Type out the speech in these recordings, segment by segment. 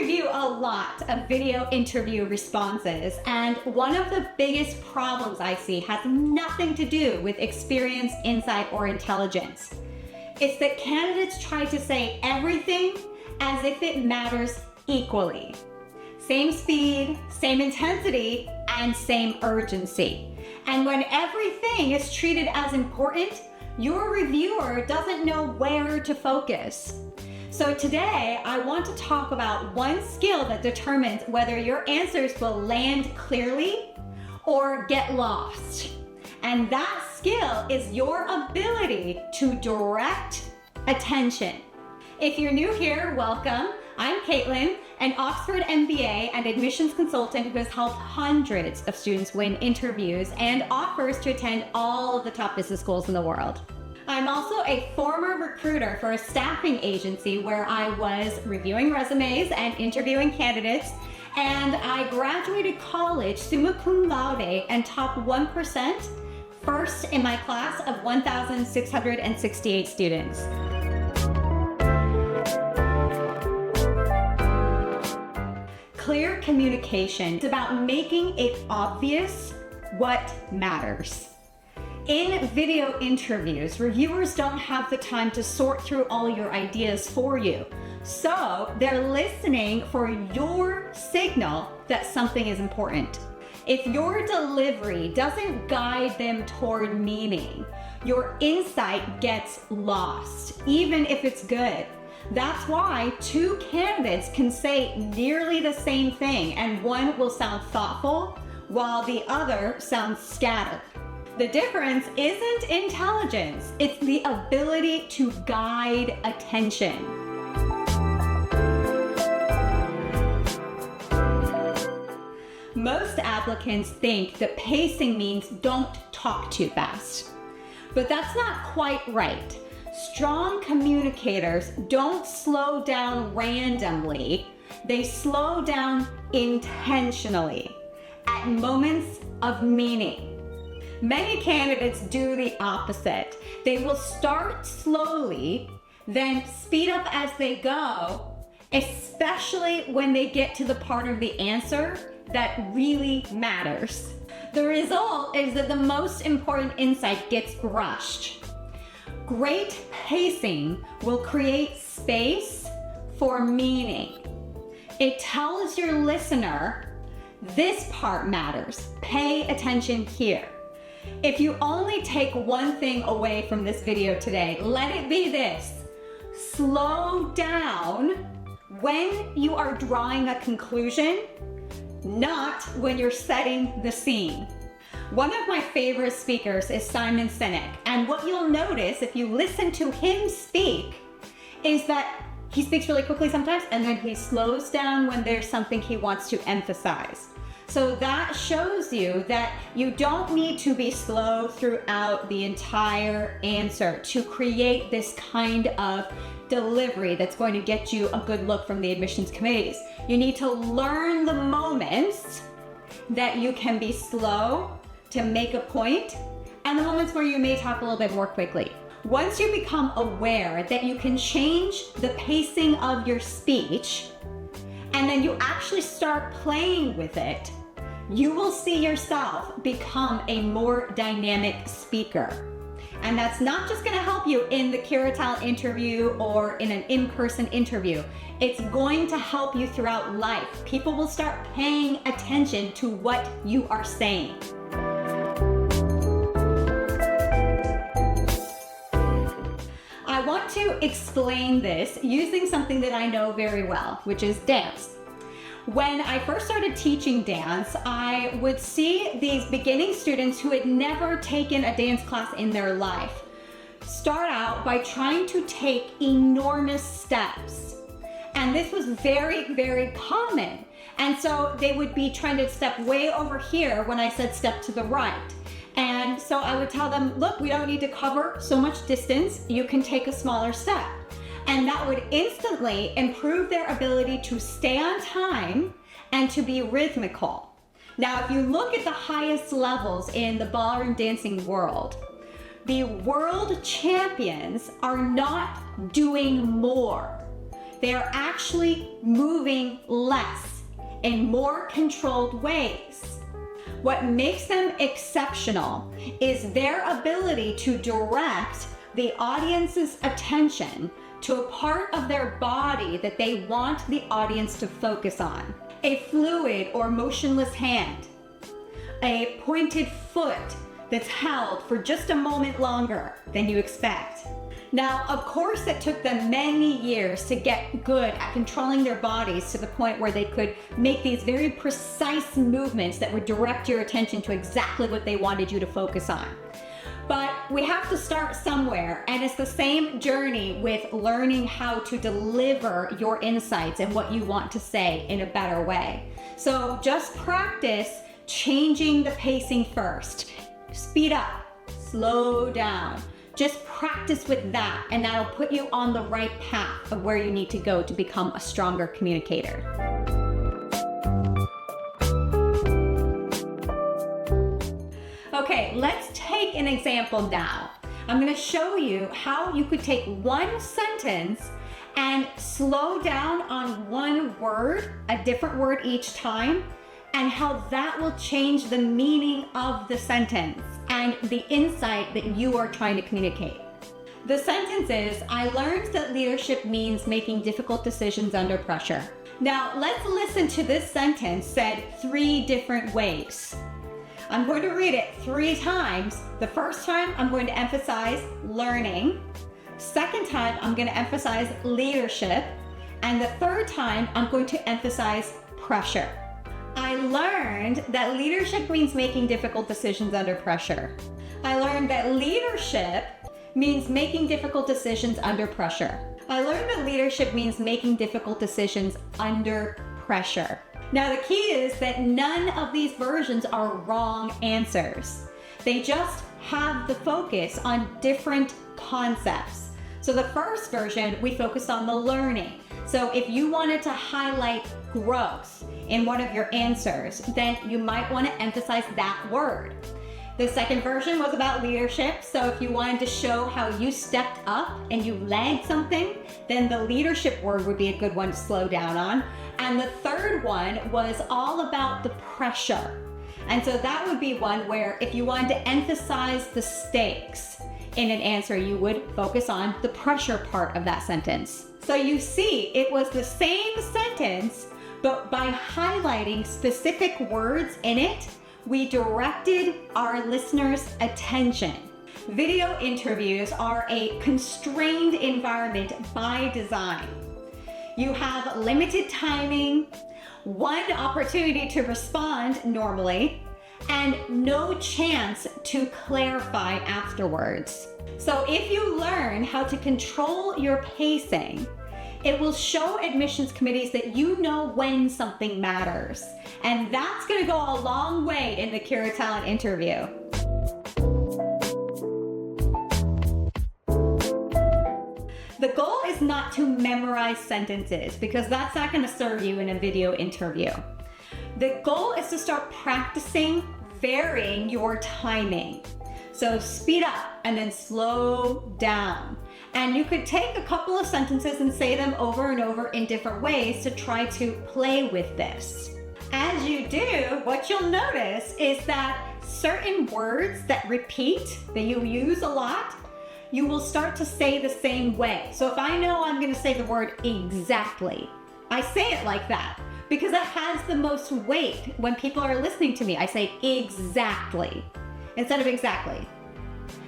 review a lot of video interview responses, and one of the biggest problems I see has nothing to do with experience, insight, or intelligence. It's that candidates try to say everything as if it matters equally. Same speed, same intensity, and same urgency. And when everything is treated as important, your reviewer doesn't know where to focus. So today, I want to talk about one skill that determines whether your answers will land clearly or get lost. And that skill is your ability to direct attention. If you're new here, welcome. I'm Caitlin, an Oxford MBA and admissions consultant who has helped hundreds of students win interviews and offers to attend all of the top business schools in the world. I'm also a former recruiter for a staffing agency where I was reviewing resumes and interviewing candidates, and I graduated college summa cum laude and top 1%, first in my class of 1,668 students. Clear communication is about making it obvious what matters. In video interviews, reviewers don't have the time to sort through all your ideas for you. So they're listening for your signal that something is important. If your delivery doesn't guide them toward meaning, your insight gets lost, even if it's good. That's why two candidates can say nearly the same thing, and one will sound thoughtful while the other sounds scattered. The difference isn't intelligence, it's the ability to guide attention. Most applicants think that pacing means don't talk too fast, but that's not quite right. Strong communicators don't slow down randomly, they slow down intentionally at moments of meaning. Many candidates do the opposite. They will start slowly, then speed up as they go, especially when they get to the part of the answer that really matters. The result is that the most important insight gets rushed. Great pacing will create space for meaning. It tells your listener, this part matters. Pay attention here. If you only take one thing away from this video today, let it be this: slow down when you are drawing a conclusion, not when you're setting the scene. One of my favorite speakers is Simon Sinek, and what you'll notice if you listen to him speak is that he speaks really quickly sometimes, and then he slows down when there's something he wants to emphasize. So that shows you that you don't need to be slow throughout the entire answer to create this kind of delivery that's going to get you a good look from the admissions committees. You need to learn the moments that you can be slow to make a point, and the moments where you may talk a little bit more quickly. Once you become aware that you can change the pacing of your speech, and then you actually start playing with it, you will see yourself become a more dynamic speaker. And that's not just gonna help you in the Curatel interview or in an in-person interview. It's going to help you throughout life. People will start paying attention to what you are saying. I want to explain this using something that I know very well, which is dance. When I first started teaching dance, I would see these beginning students who had never taken a dance class in their life start out by trying to take enormous steps. And this was very, very common. And so they would be trying to step way over here when I said step to the right. And so I would tell them, look, we don't need to cover so much distance. You can take a smaller step. And that would instantly improve their ability to stay on time and to be rhythmical. Now, if you look at the highest levels in the ballroom dancing world, the world champions are not doing more. They are actually moving less in more controlled ways. What makes them exceptional is their ability to direct the audience's attention to a part of their body that they want the audience to focus on. A fluid or motionless hand, a pointed foot that's held for just a moment longer than you expect. Now, of course, it took them many years to get good at controlling their bodies to the point where they could make these very precise movements that would direct your attention to exactly what they wanted you to focus on. But we have to start somewhere, and it's the same journey with learning how to deliver your insights and what you want to say in a better way. So just practice changing the pacing first. Speed up, slow down. Just practice with that, and that'll put you on the right path of where you need to go to become a stronger communicator. Okay, let's take an example now. I'm going to show you how you could take one sentence and slow down on one word, a different word each time, and how that will change the meaning of the sentence and the insight that you are trying to communicate. The sentence is, I learned that leadership means making difficult decisions under pressure. Now, let's listen to this sentence said 3 different ways. I'm going to read it 3 times. The first time, I'm going to emphasize learning. Second time, I'm going to emphasize leadership. And the third time, I'm going to emphasize pressure. I learned that leadership means making difficult decisions under pressure. I learned that leadership means making difficult decisions under pressure. I learned that leadership means making difficult decisions under pressure. Now, the key is that none of these versions are wrong answers. They just have the focus on different concepts. So the first version, we focus on the learning. So if you wanted to highlight growth in one of your answers, then you might want to emphasize that word. The second version was about leadership. So if you wanted to show how you stepped up and you led something, then the leadership word would be a good one to slow down on. And the third one was all about the pressure. And so that would be one where if you wanted to emphasize the stakes in an answer, you would focus on the pressure part of that sentence. So you see, it was the same sentence, but by highlighting specific words in it, we directed our listeners' attention. Video interviews are a constrained environment by design. You have limited timing, one opportunity to respond normally, and no chance to clarify afterwards. So if you learn how to control your pacing, it will show admissions committees that you know when something matters. And that's going to go a long way in the Cure Talent interview. The goal is not to memorize sentences because that's not going to serve you in a video interview. The goal is to start practicing varying your timing. So speed up and then slow down. And you could take a couple of sentences and say them over and over in different ways to try to play with this. As you do, what you'll notice is that certain words that repeat, that you use a lot, you will start to say the same way. So if I know I'm going to say the word exactly, I say it like that because it has the most weight when people are listening to me. I say exactly instead of exactly.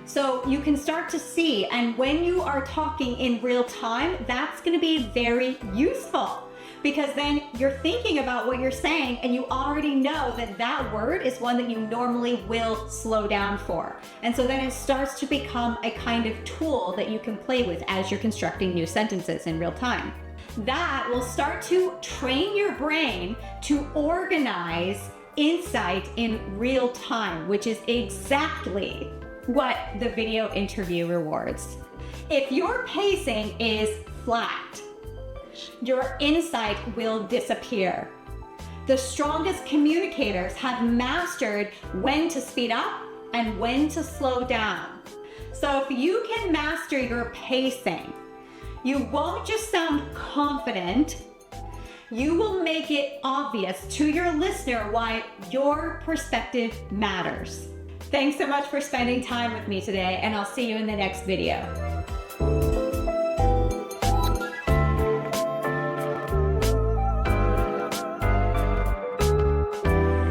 So you can start to see, and when you are talking in real time, that's going to be very useful because then you're thinking about what you're saying and you already know that that word is one that you normally will slow down for. And so then it starts to become a kind of tool that you can play with as you're constructing new sentences in real time. That will start to train your brain to organize insight in real time, which is exactly what the video interview rewards. If your pacing is flat, your insight will disappear. The strongest communicators have mastered when to speed up and when to slow down. So if you can master your pacing, You won't just sound confident, you will make it obvious to your listener why your perspective matters. Thanks so much for spending time with me today, and I'll see you in the next video.